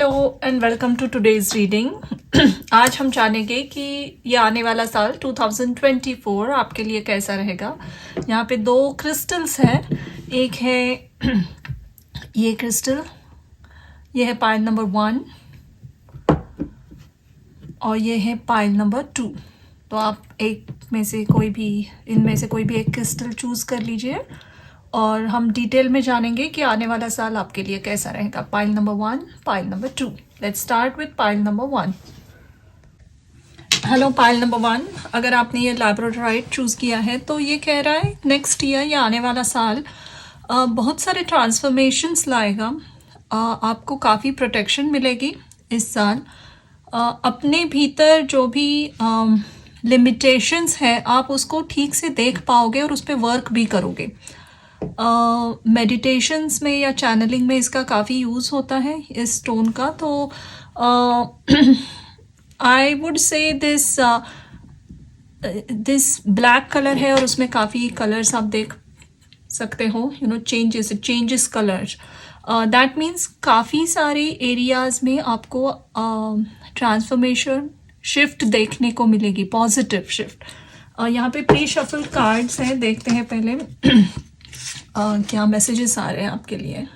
Hello and welcome to today's reading. आज हम जानेंगे कि ये आने वाला साल 2024 आपके लिए कैसा रहेगा। यहाँ पे दो क्रिस्टल्स हैं। एक है ये क्रिस्टल, ये है पाइल नंबर 1 और ये है पाइल नंबर 2। तो आप एक में से कोई भी, इनमें से कोई भी एक क्रिस्टल चूज़ कर लीजिए और हम डिटेल में जानेंगे कि आने वाला साल आपके लिए कैसा रहेगा। Pile number 1, pile number 2। Let's start with pile number 1। Hello pile number 1, अगर आपने ये लैब्राडोराइट चूज़ किया है तो ये कह रहा है नेक्स्ट ईयर या आने वाला साल बहुत सारे ट्रांसफॉर्मेशंस लाएगा। आपको काफ़ी प्रोटेक्शन मिलेगी इस साल। अपने भीतर जो भी लिमिटेशंस है आप उसको ठीक से देख पाओगे और उस पर वर्क भी करोगे। मेडिटेशंस में या चैनलिंग में इसका काफ़ी यूज़ होता है इस स्टोन का। तो I would say this black colour है और उसमें काफ़ी कलर्स आप देख सकते हो, चेंजेस कलर्स। दैट मीन्स काफ़ी सारे एरियाज़ में आपको ट्रांसफॉर्मेशन शिफ्ट देखने को मिलेगी, पॉजिटिव शिफ्ट। यहाँ पे प्री शफल कार्ड्स हैं, देखते हैं पहले क्या मैसेजेस आ रहे हैं आपके लिए।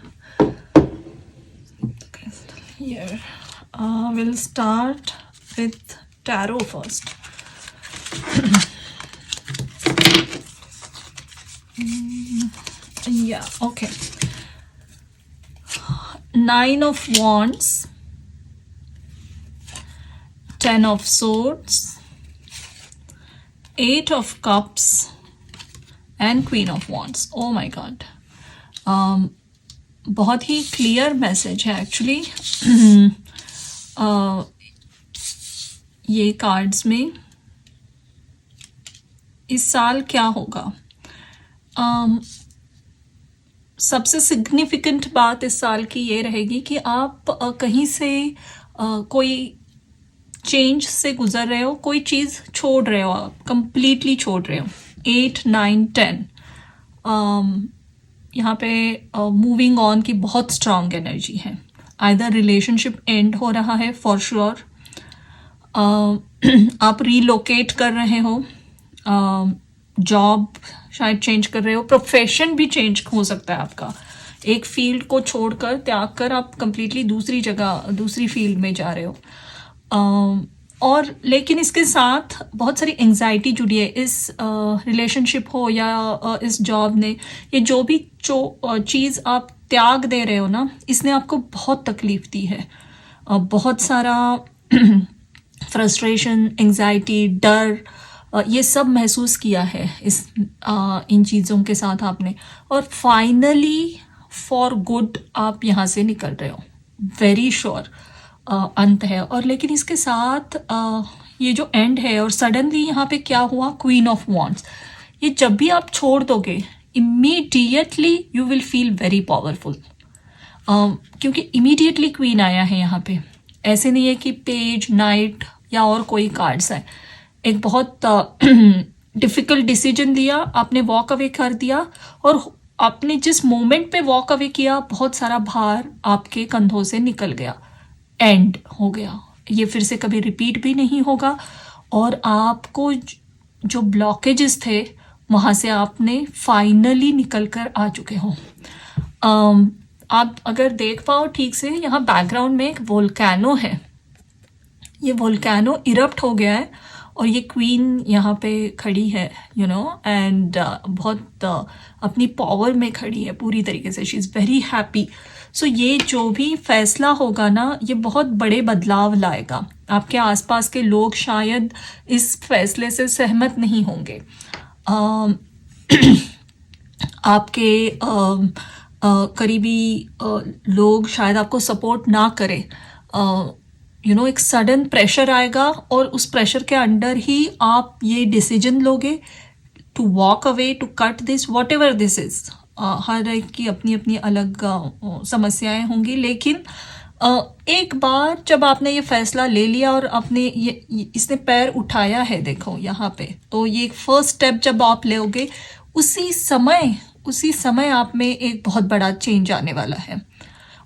Here we'll start with tarot first. Yeah, okay. 9 of Wands, 10 of Swords, 8 of Cups and Queen of Wands. Oh my God. बहुत ही क्लियर मैसेज है एक्चुअली ये कार्ड्स में। इस साल क्या होगा? सबसे सिग्निफिकेंट बात इस साल की ये रहेगी कि आप कहीं से कोई चेंज से गुजर रहे हो, कोई चीज़ छोड़ रहे हो, आप कंप्लीटली छोड़ रहे हो। 8, 9, 10 यहाँ पे मूविंग ऑन की बहुत स्ट्रांग एनर्जी है। आइदर रिलेशनशिप एंड हो रहा है फॉर श्योर, आप रीलोकेट कर रहे हो, जॉब शायद चेंज कर रहे हो, प्रोफेशन भी चेंज हो सकता है आपका। एक फील्ड को छोड़कर, त्याग कर आप कंप्लीटली दूसरी जगह, दूसरी फील्ड में जा रहे हो। और लेकिन इसके साथ बहुत सारी एंजाइटी जुड़ी है। इस रिलेशनशिप हो या इस जॉब ने, ये जो भी चीज़ आप त्याग दे रहे हो ना, इसने आपको बहुत तकलीफ दी है। बहुत सारा फ्रस्ट्रेशन, एंजाइटी, डर, ये सब महसूस किया है इन चीज़ों के साथ आपने। और फाइनली फॉर गुड आप यहाँ से निकल रहे हो, वेरी श्योर अंत है। और लेकिन इसके साथ ये जो एंड है, और सडनली यहाँ पे क्या हुआ, क्वीन ऑफ वॉन्ड्स। ये जब भी आप छोड़ दोगे immediately you will feel very powerful, क्योंकि इमीडिएटली क्वीन आया है यहाँ पे। ऐसे नहीं है कि पेज, नाइट या और कोई कार्ड्स है। एक बहुत डिफ़िकल्ट डिसीजन लिया आपने, वॉक अवे कर दिया, और आपने जिस मोमेंट पे वॉक अवे किया बहुत सारा भार आपके कंधों से निकल गया, एंड हो गया। ये फिर से कभी रिपीट भी नहीं होगा। और आपको जो ब्लॉकेजेस थे वहाँ से आपने फाइनली निकल कर आ चुके हो। आप अगर देख पाओ ठीक से, यहाँ बैकग्राउंड में एक वोल्केनो है। ये वोल्केनो इरप्ट हो गया है और ये क्वीन यहाँ पे खड़ी है, एंड बहुत अपनी पावर में खड़ी है पूरी तरीके से। She is very happy. So ये जो भी फैसला होगा ना, ये बहुत बड़े बदलाव लाएगा। आपके आसपास के लोग शायद इस फैसले से सहमत नहीं होंगे। आपके करीबी लोग शायद आपको सपोर्ट ना करें। एक सडन प्रेशर आएगा और उस प्रेशर के अंडर ही आप ये डिसीजन लोगे to walk away, to cut this, whatever this is. हर एक की अपनी अपनी अलग समस्याएं होंगी, लेकिन एक बार जब आपने ये फैसला ले लिया और आपने इसने पैर उठाया है, देखो यहाँ पे, तो ये फर्स्ट स्टेप जब आप लोगे उसी समय आप में एक बहुत बड़ा चेंज आने वाला है।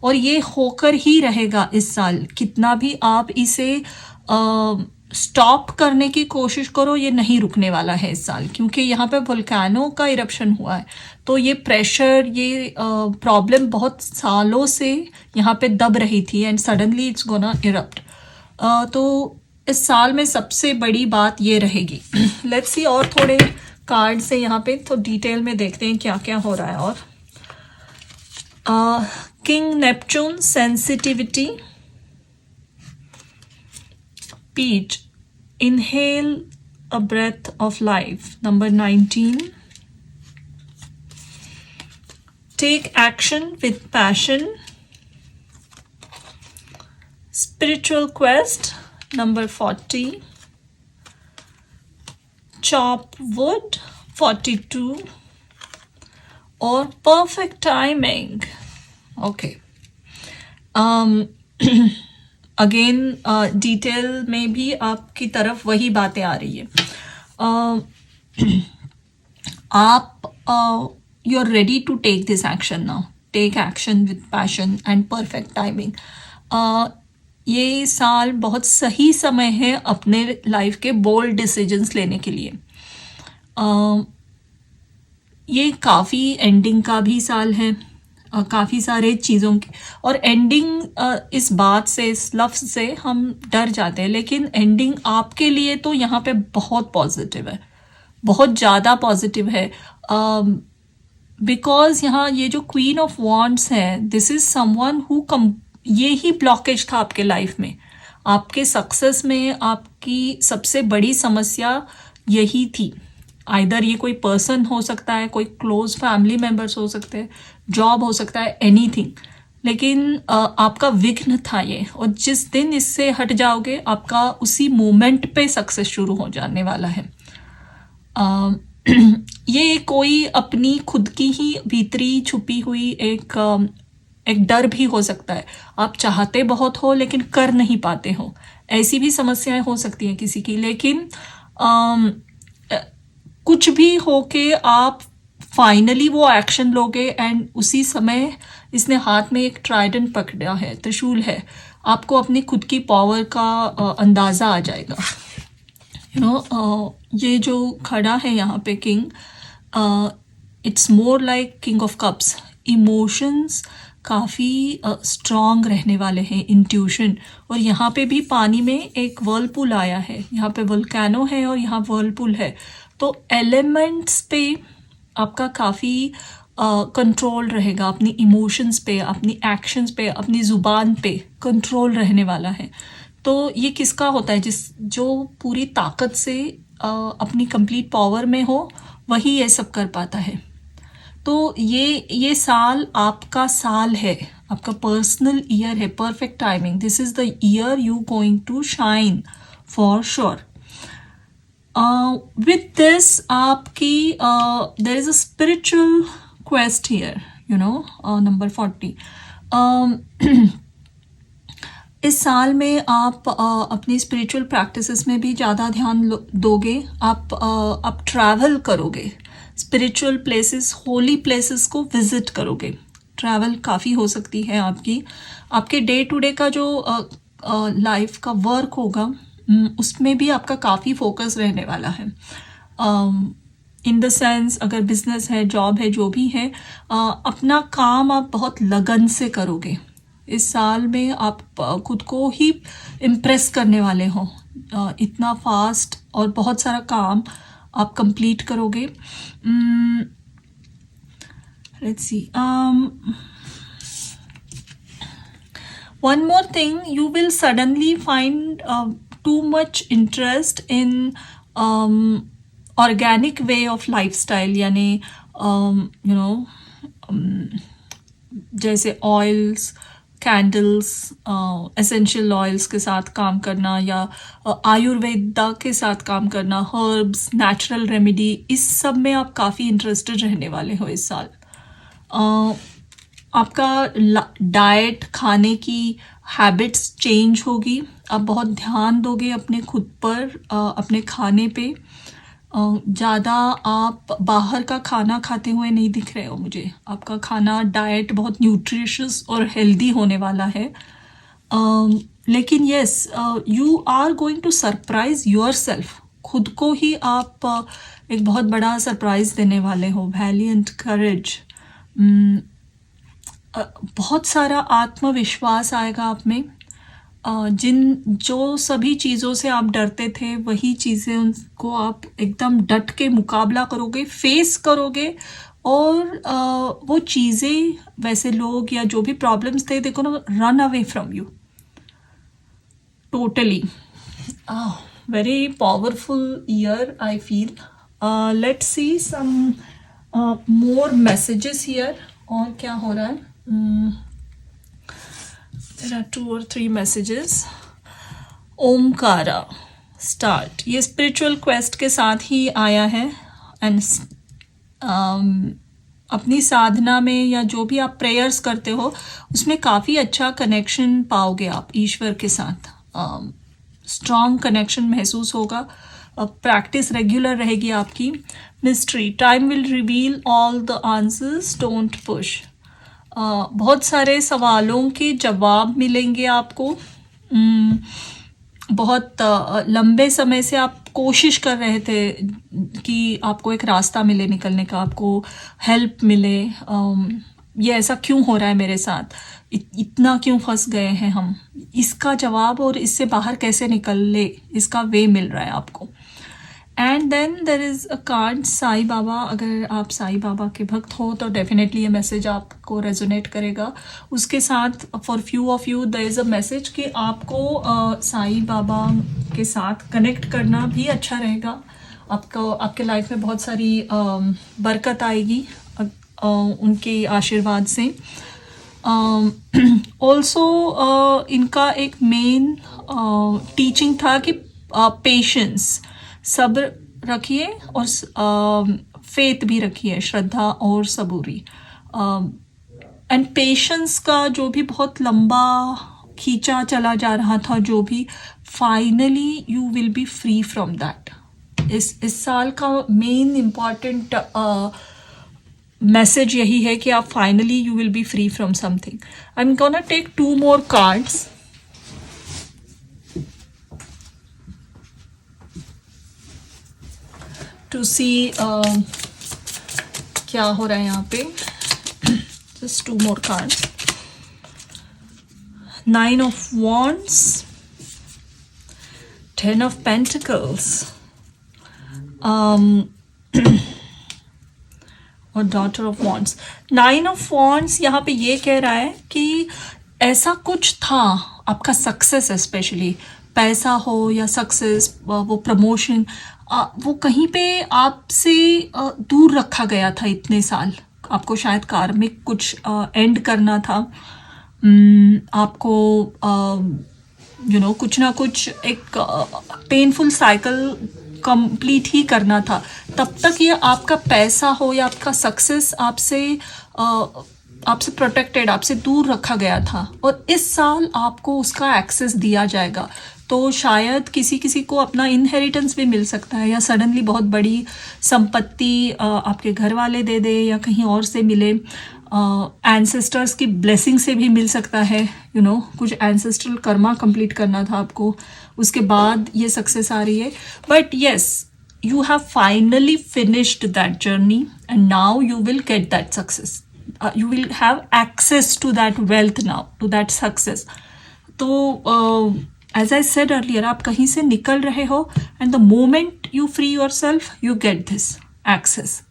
और ये होकर ही रहेगा इस साल। कितना भी आप इसे स्टॉप करने की कोशिश करो, ये नहीं रुकने वाला है इस साल, क्योंकि यहाँ पे वोल्केनो का इरप्शन हुआ है। तो ये प्रेशर, ये प्रॉब्लम बहुत सालों से यहाँ पे दब रही थी and suddenly it's gonna erupt. तो इस साल में सबसे बड़ी बात ये रहेगी। लेट्स सी और थोड़े कार्ड से यहाँ पे तो डिटेल में देखते हैं क्या क्या हो रहा है। और king Neptune, sensitivity, peach, inhale a breath of life, number 19, take action with passion, spiritual quest, number 40, chop wood, 42, और perfect timing, okay. Again detail में भी आपकी तरफ वही बातें आ रही है। आप you are ready to take this action now, take action with passion and perfect timing. ये साल बहुत सही समय है अपने लाइफ के बोल्ड डिसीजंस लेने के लिए। ये काफ़ी एंडिंग का भी साल है, काफ़ी सारे चीज़ों की, और एंडिंग इस बात से, इस लफ्ज़ से हम डर जाते हैं, लेकिन एंडिंग आपके लिए तो यहाँ पे बहुत पॉजिटिव है, बहुत ज़्यादा पॉजिटिव है। बिकॉज यहाँ ये जो क्वीन ऑफ वॉन्ड्स है, दिस इज़ समवन हु ये ही ब्लॉकेज था आपके लाइफ में, आपके सक्सेस में आपकी सबसे बड़ी समस्या यही थी। आइदर ये कोई पर्सन हो सकता है, कोई क्लोज फैमिली मेम्बर्स हो सकते हैं, जॉब हो सकता है, एनीथिंग, लेकिन आपका विघ्न था ये। और जिस दिन इससे हट जाओगे, आपका उसी मोमेंट पे सक्सेस शुरू हो जाने वाला है। ये कोई अपनी खुद की ही भीतरी छुपी हुई एक डर भी हो सकता है। आप चाहते बहुत हो लेकिन कर नहीं पाते हो, ऐसी भी समस्याएं हो सकती हैं किसी की। लेकिन कुछ भी हो के आप फाइनली वो एक्शन लोगे, एंड उसी समय इसने हाथ में एक ट्राइडेंट पकड़ा है, त्रिशूल है, आपको अपनी खुद की पावर का अंदाज़ा आ जाएगा। ये जो खड़ा है यहाँ पे king, it's more like king of cups. Emotions काफ़ी स्ट्रॉन्ग रहने वाले हैं, इंट्यूशन। और यहाँ पे भी पानी में एक वर्लपूल आया है, यहाँ पे वोल्केनो है और यहाँ वर्लपूल है। तो एलिमेंट्स पे आपका काफ़ी कंट्रोल रहेगा, अपनी इमोशंस पे, अपनी एक्शंस पे, अपनी ज़ुबान पे कंट्रोल रहने वाला है। तो ये किसका होता है? जो पूरी ताकत से अपनी कंप्लीट पावर में हो, वही ये सब कर पाता है। तो ये साल आपका साल है, आपका पर्सनल ईयर है, perfect timing. This is the year you going to shine for sure. With this, आपकी there is a spiritual quest here, number 40. इस साल में आप अपनी स्पिरिचुअल प्रैक्टिसेस में भी ज़्यादा ध्यान दोगे। आप ट्रैवल करोगे, स्पिरिचुअल प्लेसेस, होली प्लेसेस को विजिट करोगे। ट्रैवल काफ़ी हो सकती है आपके डे टू डे का जो लाइफ का वर्क होगा, उसमें भी आपका काफ़ी फोकस रहने वाला है। इन द सेंस, अगर बिजनेस है, जॉब है, जो भी है, अपना काम आप बहुत लगन से करोगे। इस साल में आप खुद को ही इम्प्रेस करने वाले हो, इतना फास्ट, और बहुत सारा काम आप कंप्लीट करोगे। Let's see, one more thing, you will suddenly find too much interest in organic way of lifestyle, यानी जैसे ऑयल्स, कैंडल्स, एसेंशियल ऑयल्स के साथ काम करना, या आयुर्वेदा के साथ काम करना, हर्ब्स, नेचुरल रेमेडी, इस सब में आप काफ़ी इंटरेस्टेड रहने वाले हो इस साल। आपका डाइट, खाने की हैबिट्स चेंज होगी। आप बहुत ध्यान दोगे अपने खुद पर, अपने खाने पे। ज़्यादा आप बाहर का खाना खाते हुए नहीं दिख रहे हो मुझे। आपका खाना डाइट बहुत न्यूट्रिशियस और हेल्दी होने वाला है। लेकिन yes, you are going to surprise yourself. खुद को ही आप एक बहुत बड़ा सरप्राइज देने वाले हो। वैलियंट करेज, बहुत सारा आत्मविश्वास आएगा आप में। जो सभी चीज़ों से आप डरते थे वही चीज़ें उनको आप एकदम डट के मुकाबला करोगे, फेस करोगे। और वो चीज़ें, वैसे लोग या जो भी प्रॉब्लम्स थे, देखो ना, run away from you totally. Very powerful year I feel. Let's see some more messages here. और क्या हो रहा है? There are 2 or 3 messages. Omkara start, ये स्पिरिचुअल क्वेस्ट के साथ ही आया है। एंड अपनी साधना में या जो भी आप प्रेयर्स करते हो उसमें काफ़ी अच्छा कनेक्शन पाओगे आप ईश्वर के साथ। स्ट्रॉन्ग कनेक्शन महसूस होगा। प्रैक्टिस रेगुलर रहेगी आपकी। Mystery, time will reveal all the answers, don't push. बहुत सारे सवालों के जवाब मिलेंगे आपको। बहुत लंबे समय से आप कोशिश कर रहे थे कि आपको एक रास्ता मिले निकलने का, आपको हेल्प मिले। ये ऐसा क्यों हो रहा है मेरे साथ, इतना क्यों फंस गए हैं हम, इसका जवाब और इससे बाहर कैसे निकल ले, इसका वे मिल रहा है आपको। And then there is a card Sai Baba. अगर आप साई बाबा के भक्त हो तो डेफिनेटली ये मैसेज आपको रेजोनेट करेगा। उसके साथ for few of you there is a message कि आपको साई बाबा के साथ कनेक्ट करना भी अच्छा रहेगा। आपको आपके लाइफ में बहुत सारी बरकत आएगी उनके आशीर्वाद से। ऑल्सो इनका एक मेन टीचिंग था कि पेशेंस, सब्र रखिए और फेथ भी रखिए, श्रद्धा और सबूरी। एंड पेशेंस का जो भी बहुत लंबा खींचा चला जा रहा था, जो भी, finally you will be free from that. इस साल का मेन इम्पॉर्टेंट मैसेज यही है कि आप finally you will be free from something. I am gonna take 2 more cards. To see क्या हो रहा है यहाँ पे। Just 2 more cards. 9 of Wands, 10 of Pentacles, और Daughter of Wands. 9 of Wands यहाँ पे ये कह रहा है कि ऐसा कुछ था, आपका सक्सेस, स्पेशली पैसा हो या सक्सेस, वो प्रमोशन, वो कहीं पे आपसे दूर रखा गया था इतने साल। आपको शायद कार्मिक कुछ एंड करना था। आपको कुछ ना कुछ एक पेनफुल साइकिल कंप्लीट ही करना था। तब तक ये आपका पैसा हो या आपका सक्सेस आपसे प्रोटेक्टेड, आपसे दूर रखा गया था। और इस साल आपको उसका एक्सेस दिया जाएगा। तो शायद किसी किसी को अपना इनहेरिटेंस भी मिल सकता है, या सडनली बहुत बड़ी संपत्ति आपके घर वाले दे दे या कहीं और से मिले। एंसेस्टर्स की ब्लेसिंग से भी मिल सकता है। कुछ एंसेस्ट्रल कर्मा कंप्लीट करना था आपको, उसके बाद ये सक्सेस आ रही है। But yes, you have finally finished that journey and now you will get that success. You will have access to that wealth now, to that success. तो as I said earlier, आप कहीं से निकल रहे हो and the moment you free yourself, you get this access.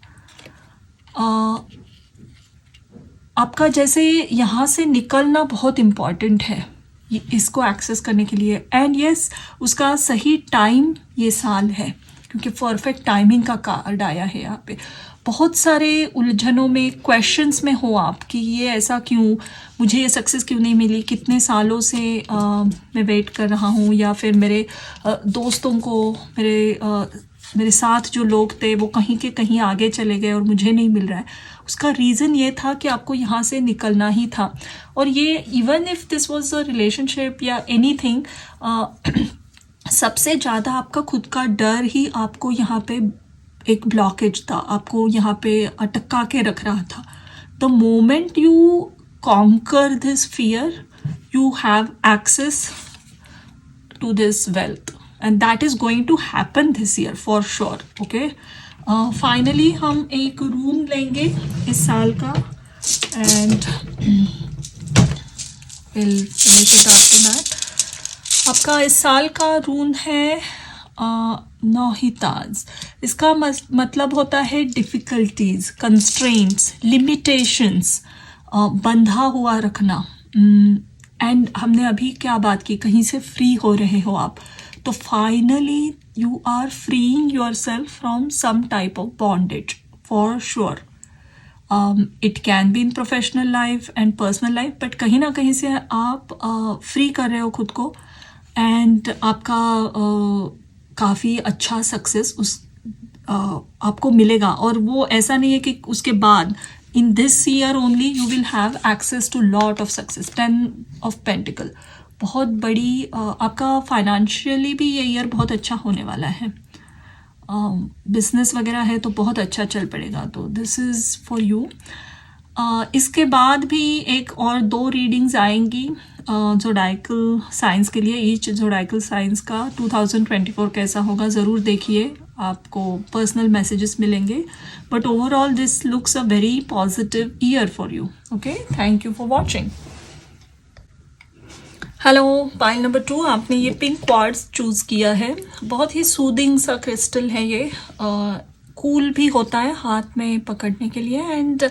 आपका जैसे यहाँ से निकलना बहुत इम्पॉर्टेंट है इसको एक्सेस करने के लिए। एंड यस, उसका सही टाइम ये साल है, क्योंकि परफेक्ट टाइमिंग का कार्ड आया है यहाँ पे। बहुत सारे उलझनों में, क्वेश्चंस में हो आप कि ये ऐसा क्यों, मुझे ये सक्सेस क्यों नहीं मिली, कितने सालों से मैं वेट कर रहा हूँ, या फिर मेरे दोस्तों को, मेरे साथ जो लोग थे वो कहीं के कहीं आगे चले गए और मुझे नहीं मिल रहा है। उसका रीज़न ये था कि आपको यहाँ से निकलना ही था। और ये even if this was a relationship या एनीथिंग, सबसे ज़्यादा आपका खुद का डर ही आपको यहाँ पे एक ब्लॉकेज था, आपको यहाँ पे अटका के रख रहा था. The moment you conquer this fear, you have access to this wealth, and that is going to happen this year for sure. Okay, finally हम एक रूम लेंगे इस साल का, and we'll finish it after that. आपका इस साल का रूम है नौहिताज. इसका मतलब होता है डिफ़िकल्टीज, कंस्ट्रेंट्स, लिमिटेशंस, बंधा हुआ रखना. एंड हमने अभी क्या बात की, कहीं से फ्री हो रहे हो आप, तो finally you are freeing yourself from some type of bondage for sure. It can be in professional life and personal life, but कहीं ना कहीं से आप फ्री कर रहे हो खुद को, एंड आपका काफ़ी अच्छा सक्सेस आपको मिलेगा. और वो ऐसा नहीं है कि उसके बाद, in this year only you will have access to lot of success. 10 of Pentacle, बहुत बड़ी आपका फाइनेंशियली भी ये ईयर बहुत अच्छा होने वाला है. बिजनेस वगैरह है तो बहुत अच्छा चल पड़ेगा, तो दिस इज़ फॉर यू. इसके बाद भी एक और 2 रीडिंग्स आएंगी ज़ोडाइकल साइंस के लिए. ईच ज़ोडाइकल साइंस का 2024 कैसा होगा ज़रूर देखिए, आपको पर्सनल मैसेजेस मिलेंगे. But overall this looks a very positive year for you. Okay, thank you for watching. Hello, pile number 2, आपने ये पिंक क्वार्ट्ज चूज़ किया है. बहुत ही सूदिंग सा क्रिस्टल है ये, कूल भी होता है हाथ में पकड़ने के लिए, एंड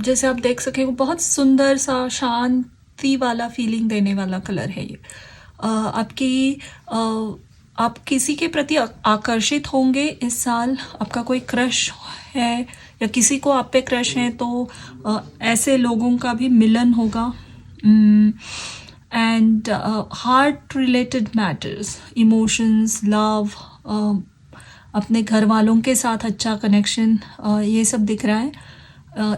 जैसे आप देख सके वो बहुत सुंदर सा शांति वाला फीलिंग देने वाला कलर है ये. आप किसी के प्रति आकर्षित होंगे इस साल. आपका कोई क्रश है या किसी को आप पे क्रश है, तो ऐसे लोगों का भी मिलन होगा. And heart related matters, emotions, love, अपने घर वालों के साथ अच्छा कनेक्शन, ये सब दिख रहा है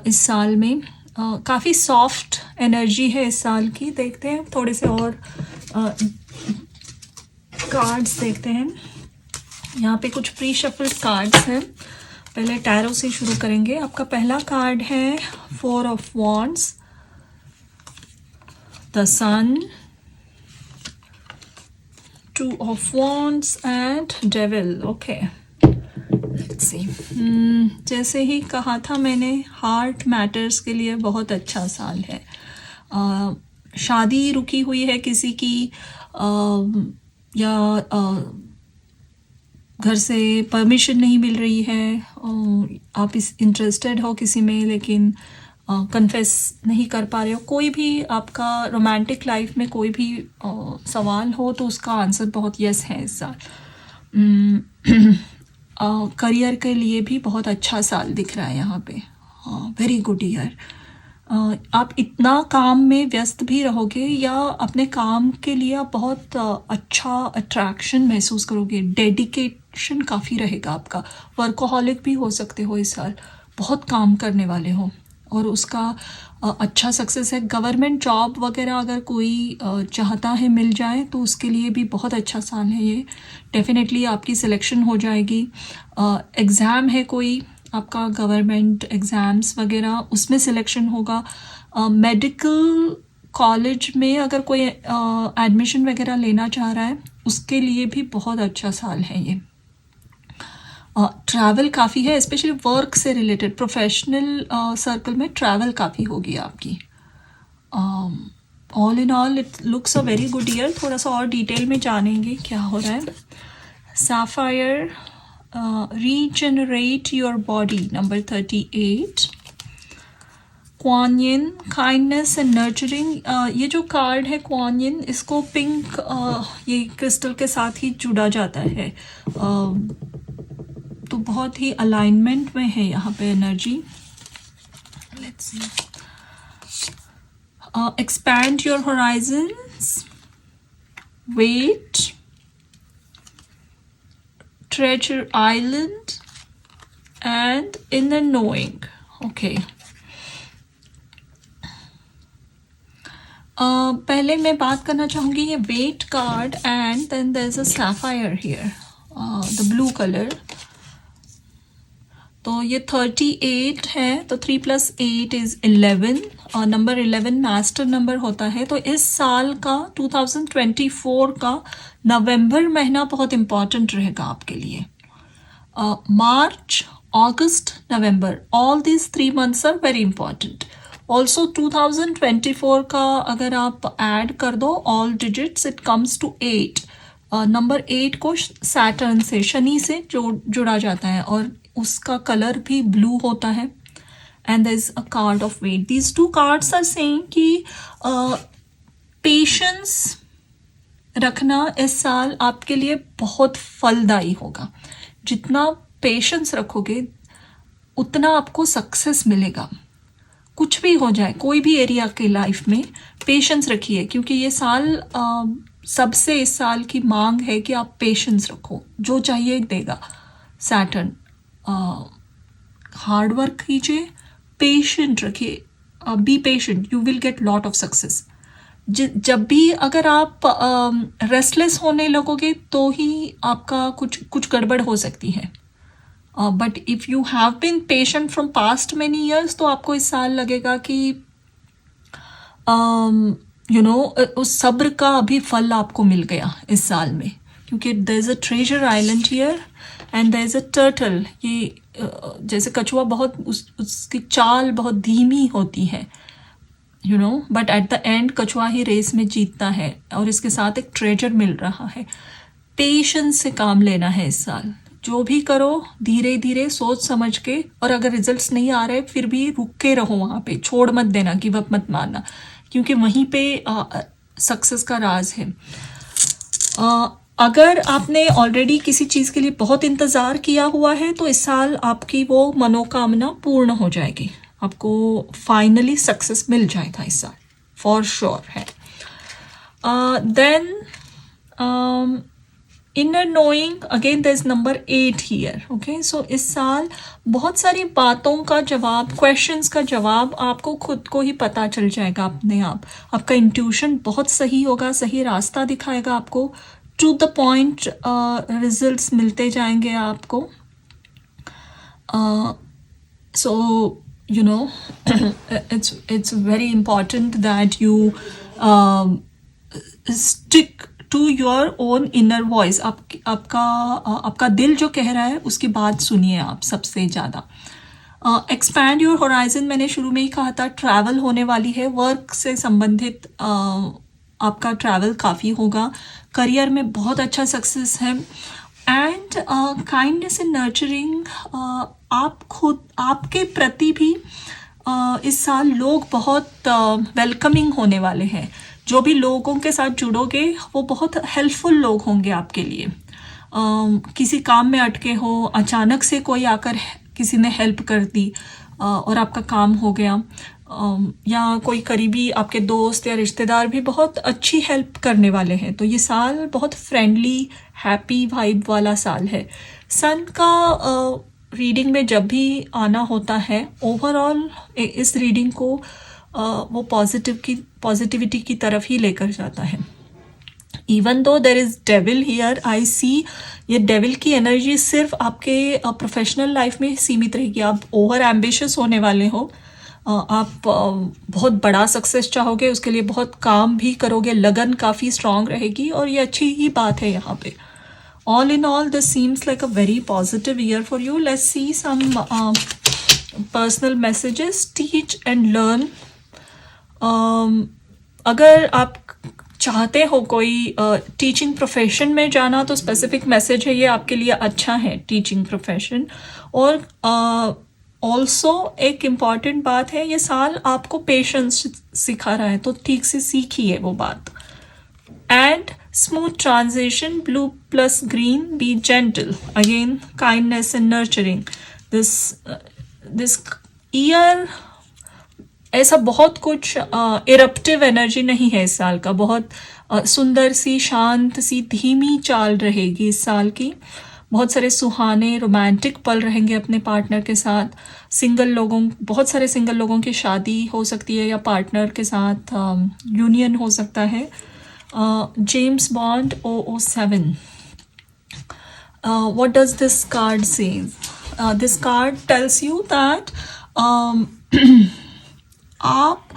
इस साल में. काफ़ी सॉफ्ट एनर्जी है इस साल की. देखते हैं थोड़े से और कार्ड्स देखते हैं. यहाँ पे कुछ प्री शफल कार्ड्स हैं. पहले टैरो से शुरू करेंगे. आपका पहला कार्ड है 4 of Wands, the sun, 2 of Wands and devil. Okay, let's see. जैसे ही कहा था मैंने, हार्ट मैटर्स के लिए बहुत अच्छा साल है. शादी रुकी हुई है किसी की, या घर से परमिशन नहीं मिल रही है, आप इंटरेस्टेड हो किसी में लेकिन कन्फेस नहीं कर पा रहे हो. कोई भी आपका रोमांटिक लाइफ में कोई भी सवाल हो तो उसका आंसर बहुत यस है इस साल. करियर के लिए भी बहुत अच्छा साल दिख रहा है यहाँ पे. Very good year. आप इतना काम में व्यस्त भी रहोगे, या अपने काम के लिए आप बहुत अच्छा अट्रैक्शन महसूस करोगे. डेडिकेशन काफ़ी रहेगा आपका. वर्कोहॉलिक भी हो सकते हो इस साल, बहुत काम करने वाले हो, और उसका अच्छा सक्सेस है. गवर्नमेंट जॉब वगैरह अगर कोई चाहता है मिल जाए तो उसके लिए भी बहुत अच्छा साल है ये. डेफिनेटली आपकी सिलेक्शन हो जाएगी. एग्ज़ाम है कोई आपका, गवर्नमेंट एग्ज़ाम्स वगैरह, उसमें सिलेक्शन होगा. मेडिकल कॉलेज में अगर कोई एडमिशन वगैरह लेना चाह रहा है, उसके लिए भी बहुत अच्छा साल है ये. ट्रैवल काफ़ी है, स्पेशली वर्क से रिलेटेड प्रोफेशनल सर्कल में ट्रैवल काफ़ी होगी आपकी. All in all it looks a very good year. थोड़ा सा और डिटेल में जानेंगे क्या हो रहा है. Sapphire, regenerate your body, number 38. Kuan Yin, kindness and nurturing. ये जो कार्ड है Kuan Yin, इसको पिंक ये क्रिस्टल के साथ ही जुड़ा जाता है. तो बहुत ही अलाइनमेंट में है यहाँ पे energy. Let's see. Expand your horizons, wait, Treasure Island and Inner Knowing. Okay. पहले मैं बात करना चाहूँगी ये wait card, and then there is a sapphire here, the blue colour. तो ये 38 है, तो 3 + 8 इज़ 11 और नंबर 11 मास्टर नंबर होता है। तो इस साल का 2024 का नवंबर महीना बहुत इम्पॉर्टेंट रहेगा आपके लिए। March, August, November, all these 3 months are very important. Also 2024 का अगर आप ऐड कर दो all digits it comes to 8। Number 8 को सैटर्न से, शनि से जुड़ा जाता है और उसका कलर भी ब्लू होता है। And there is a card of wait. These 2 cards are saying कि पेशेंस रखना इस साल आपके लिए बहुत फलदायी होगा। जितना पेशेंस रखोगे उतना आपको सक्सेस मिलेगा। कुछ भी हो जाए, कोई भी एरिया के लाइफ में पेशेंस रखिए, क्योंकि ये साल सबसे इस साल की मांग है कि आप पेशेंस रखो, जो चाहिए देगा सैटर्न। हार्ड वर्क कीजिए, पेशेंट रखिए, be patient, you will get lot of success. जब भी अगर आप रेस्टलेस होने लगोगे तो ही आपका कुछ गड़बड़ हो सकती है। But if you have been patient from past many years तो आपको इस साल लगेगा कि उस सब्र का अभी फल आपको मिल गया इस साल में, क्योंकि there is a treasure island here and there is a turtle. ये जैसे कछुआ बहुत उसकी चाल बहुत धीमी होती है, बट एट द एंड कछुआ ही रेस में जीतता है और इसके साथ एक ट्रेजर मिल रहा है। पेशेंस से काम लेना है इस साल। जो भी करो धीरे धीरे सोच समझ के, और अगर रिजल्ट्स नहीं आ रहे फिर भी रुक के रहो वहाँ पे, छोड़ मत देना, गिव अप मत मारना, क्योंकि वहीं पे सक्सेस का राज है। अगर आपने ऑलरेडी किसी चीज़ के लिए बहुत इंतज़ार किया हुआ है तो इस साल आपकी वो मनोकामना पूर्ण हो जाएगी, आपको फाइनली सक्सेस मिल जाएगा इस साल, फॉर श्योर है। Then inner knowing, again there is number 8 here. Okay, so इस साल बहुत सारी बातों का जवाब, क्वेश्चंस का जवाब आपको खुद को ही पता चल जाएगा अपने आप। आपका इंट्यूशन बहुत सही होगा, सही रास्ता दिखाएगा आपको, टू द पॉइंट रिजल्ट्स मिलते जाएंगे आपको। So it's very important that you stick to your own inner voice। आपका दिल जो कह रहा है उसकी बात सुनिए आप सबसे ज़्यादा। एक्सपैंड योर होराइजन, मैंने शुरू में ही कहा था, ट्रैवल होने वाली है, वर्क से संबंधित आपका ट्रैवल काफ़ी होगा, करियर में बहुत अच्छा सक्सेस है। एंड काइंडनेस एंड नर्चरिंग, आप खुद आपके प्रति भी इस साल लोग बहुत वेलकमिंग होने वाले हैं। जो भी लोगों के साथ जुड़ोगे वो बहुत हेल्पफुल लोग होंगे आपके लिए। किसी काम में अटके हो, अचानक से कोई आकर किसी ने हेल्प कर दी और आपका काम हो गया, या कोई करीबी आपके दोस्त या रिश्तेदार भी बहुत अच्छी हेल्प करने वाले हैं। तो ये साल बहुत फ्रेंडली, हैप्पी वाइब वाला साल है। सन का रीडिंग में जब भी आना होता है, ओवरऑल इस रीडिंग को वो पॉजिटिविटी की तरफ ही लेकर जाता है। Even though there is devil here, I see, ये डेविल की एनर्जी सिर्फ आपके प्रोफेशनल लाइफ में सीमित रहेगी। आप ओवर एम्बिशियस होने वाले हो, आप बहुत बड़ा सक्सेस चाहोगे, उसके लिए बहुत काम भी करोगे, लगन काफ़ी स्ट्रांग रहेगी, और ये अच्छी ही बात है यहाँ पे। All in all this seems like a very positive year for you. Let's see some personal messages. Teach and learn, अगर आप चाहते हो कोई टीचिंग प्रोफेशन में जाना तो स्पेसिफिक मैसेज है, ये आपके लिए अच्छा है टीचिंग प्रोफेशन। और ऑल्सो एक इम्पॉर्टेंट बात है, ये साल आपको पेशेंस सिखा रहा है, तो ठीक से सीखिए वो बात। And smooth transition, blue plus green, B gentle, again kindness and nurturing. This year ऐसा बहुत कुछ इरप्टिव एनर्जी नहीं है इस साल का, बहुत सुंदर सी, शांत सी, धीमी चाल रहेगी इस साल की। बहुत सारे सुहाने रोमांटिक पल रहेंगे अपने पार्टनर के साथ। बहुत सारे सिंगल लोगों की शादी हो सकती है या पार्टनर के साथ यूनियन हो सकता है। James Bond 007, what does this card say? This card tells you that आप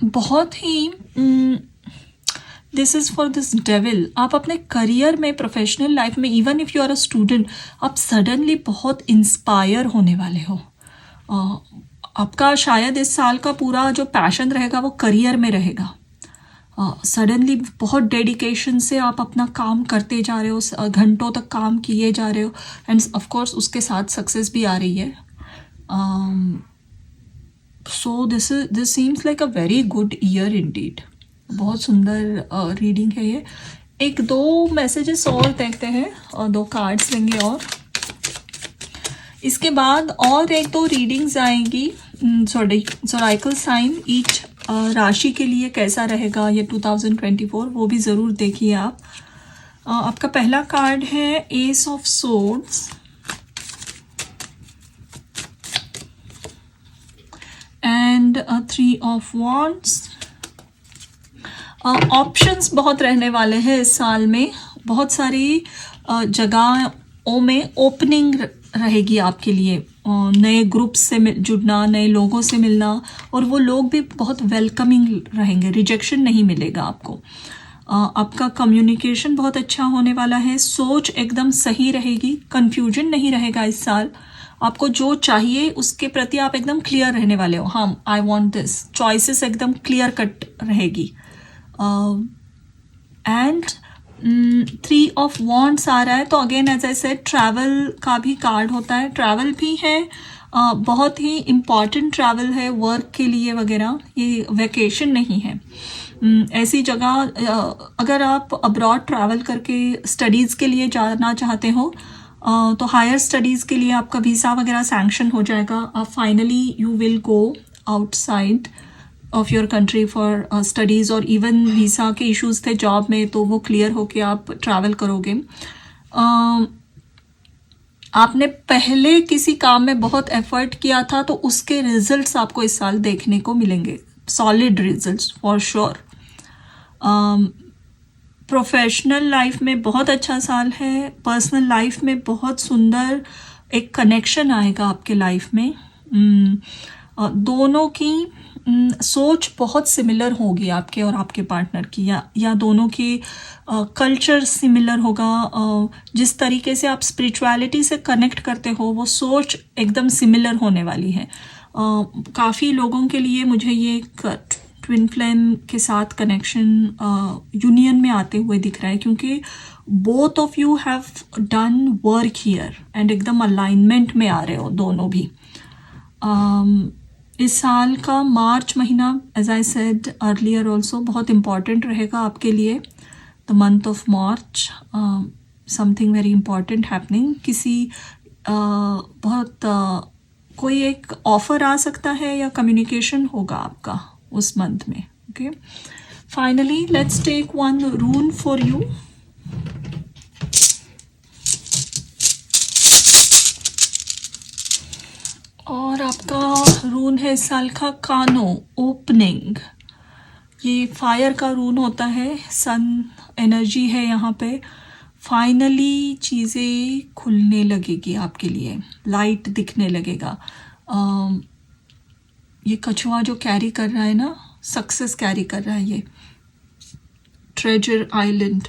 बहुत ही this is for this devil, आप अपने करियर में, प्रोफेशनल लाइफ में, even if you are a student, आप सडनली बहुत इंस्पायर होने वाले हो। आपका शायद इस साल का पूरा जो पैशन रहेगा वो करियर में रहेगा। सडनली बहुत डेडिकेशन से आप अपना काम करते जा रहे हो, घंटों तक काम किए जा रहे हो, एंड ऑफ कोर्स उसके साथ सक्सेस भी आ रही है। So this seems like a very good year Indeed. बहुत सुंदर रीडिंग है ये। एक दो मैसेजेस और देखते हैं और दो कार्ड्स लेंगे और इसके बाद और एक दो रीडिंग्स आएंगी। ज़ोडिएकल साइन ईच राशि के लिए कैसा रहेगा ये 2024, वो भी ज़रूर देखिए आप। आपका पहला कार्ड है S of swords and 3 of wands. Options बहुत रहने वाले हैं इस साल में, बहुत सारी जगहों में ओपनिंग रहेगी आपके लिए, नए ग्रुप्स से जुड़ना, नए लोगों से मिलना, और वो लोग भी बहुत वेलकमिंग रहेंगे, रिजेक्शन नहीं मिलेगा आपको। आपका कम्युनिकेशन बहुत अच्छा होने वाला है, सोच एकदम सही रहेगी, कन्फ्यूजन नहीं रहेगा इस साल। आपको जो चाहिए उसके प्रति आप एकदम क्लियर रहने वाले हो। हाँ, आई वॉन्ट दिस, चॉइसेस एकदम क्लियर कट रहेगी। एंड 3 ऑफ वॉन्ड्स आ रहा है, तो again as I said travel का भी कार्ड होता है, ट्रैवल भी है, बहुत ही इम्पॉर्टेंट ट्रैवल है वर्क के लिए वगैरह, ये वेकेशन नहीं है। ऐसी जगह अगर आप अब्रॉड ट्रैवल करके स्टडीज़ के लिए जाना चाहते हो तो हायर स्टडीज़ के लिए आपका वीज़ा वगैरह सैंक्शन हो जाएगा, आप finally you will go outside of your country for studies, और इवन वीज़ा के इश्यूज थे जॉब में तो वो क्लियर होके आप ट्रैवल करोगे। आपने पहले किसी काम में बहुत एफर्ट किया था तो उसके रिजल्ट्स आपको इस साल देखने को मिलेंगे, solid results for sure. Professional life में बहुत अच्छा साल है, पर्सनल लाइफ में बहुत सुंदर एक कनेक्शन आएगा आपके लाइफ में। दोनों की सोच बहुत सिमिलर होगी आपके और आपके पार्टनर की, या दोनों की कल्चर सिमिलर होगा। जिस तरीके से आप स्पिरिचुअलिटी से कनेक्ट करते हो वो सोच एकदम सिमिलर होने वाली है। काफ़ी लोगों के लिए मुझे ये ट्विन फ्लेम के साथ कनेक्शन यूनियन में आते हुए दिख रहा है, क्योंकि both of you have done work here and एकदम अलाइनमेंट में आ रहे हो दोनों भी। इस साल का मार्च महीना, as I said earlier also, बहुत इम्पॉर्टेंट रहेगा आपके लिए। The month of March, something very important happening, किसी बहुत कोई एक ऑफर आ सकता है या कम्युनिकेशन होगा आपका उस मंथ में। Okay, finally let's take one rune for you. और आपका रून है इस साल का कानो, ओपनिंग। ये फायर का रून होता है, सन एनर्जी है यहाँ पे। फाइनली चीज़ें खुलने लगेगी आपके लिए, लाइट दिखने लगेगा। ये कछुआ जो कैरी कर रहा है ना, सक्सेस कैरी कर रहा है, ये ट्रेजर आइलैंड।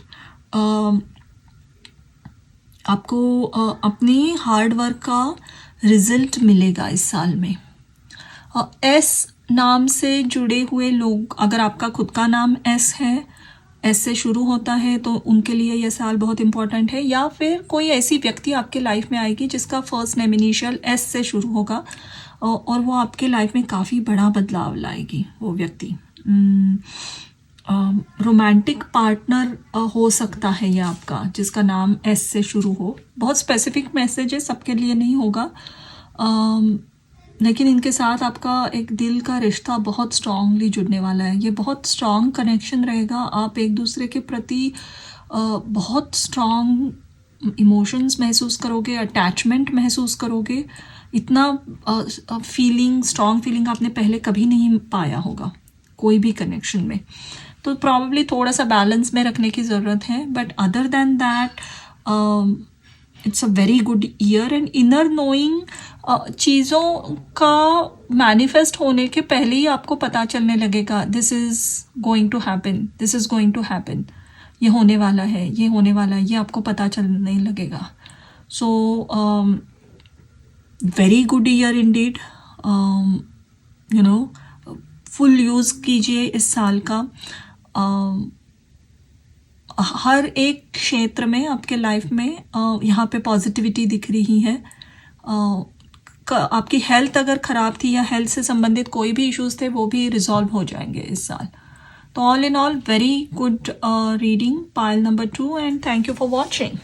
आपको अपनी हार्ड वर्क का रिजल्ट मिलेगा इस साल में। एस नाम से जुड़े हुए लोग, अगर आपका खुद का नाम एस है, एस से शुरू होता है, तो उनके लिए यह साल बहुत इम्पॉर्टेंट है। या फिर कोई ऐसी व्यक्ति आपके लाइफ में आएगी जिसका फर्स्ट नेम इनिशियल एस से शुरू होगा और वो आपके लाइफ में काफ़ी बड़ा बदलाव लाएगी वो व्यक्ति। रोमांटिक पार्टनर हो सकता है ये आपका, जिसका नाम एस से शुरू हो। बहुत स्पेसिफिक मैसेज है, सबके लिए नहीं होगा, लेकिन इनके साथ आपका एक दिल का रिश्ता बहुत स्ट्रांगली जुड़ने वाला है। ये बहुत स्ट्रांग कनेक्शन रहेगा, आप एक दूसरे के प्रति बहुत स्ट्रांग इमोशंस महसूस करोगे, अटैचमेंट महसूस करोगे। इतना फीलिंग, स्ट्रांग फीलिंग आपने पहले कभी नहीं पाया होगा कोई भी कनेक्शन में। तो प्रॉब्ली थोड़ा सा बैलेंस में रखने की ज़रूरत है, but other than that it's a very good year and inner knowing चीज़ों का मैनिफेस्ट होने के पहले ही आपको पता चलने लगेगा this is going to happen, this is going to happen, ये होने वाला है, ये होने वाला है, ये आपको पता चलने लगेगा. So very good year Indeed. You know full use कीजिए इस साल का. हर एक क्षेत्र में आपके लाइफ में यहाँ पे पॉजिटिविटी दिख रही है. आपकी हेल्थ अगर ख़राब थी या हेल्थ से संबंधित कोई भी इश्यूज थे वो भी रिजॉल्व हो जाएंगे इस साल. तो all in all very good reading, pile number 2, and thank you for watching.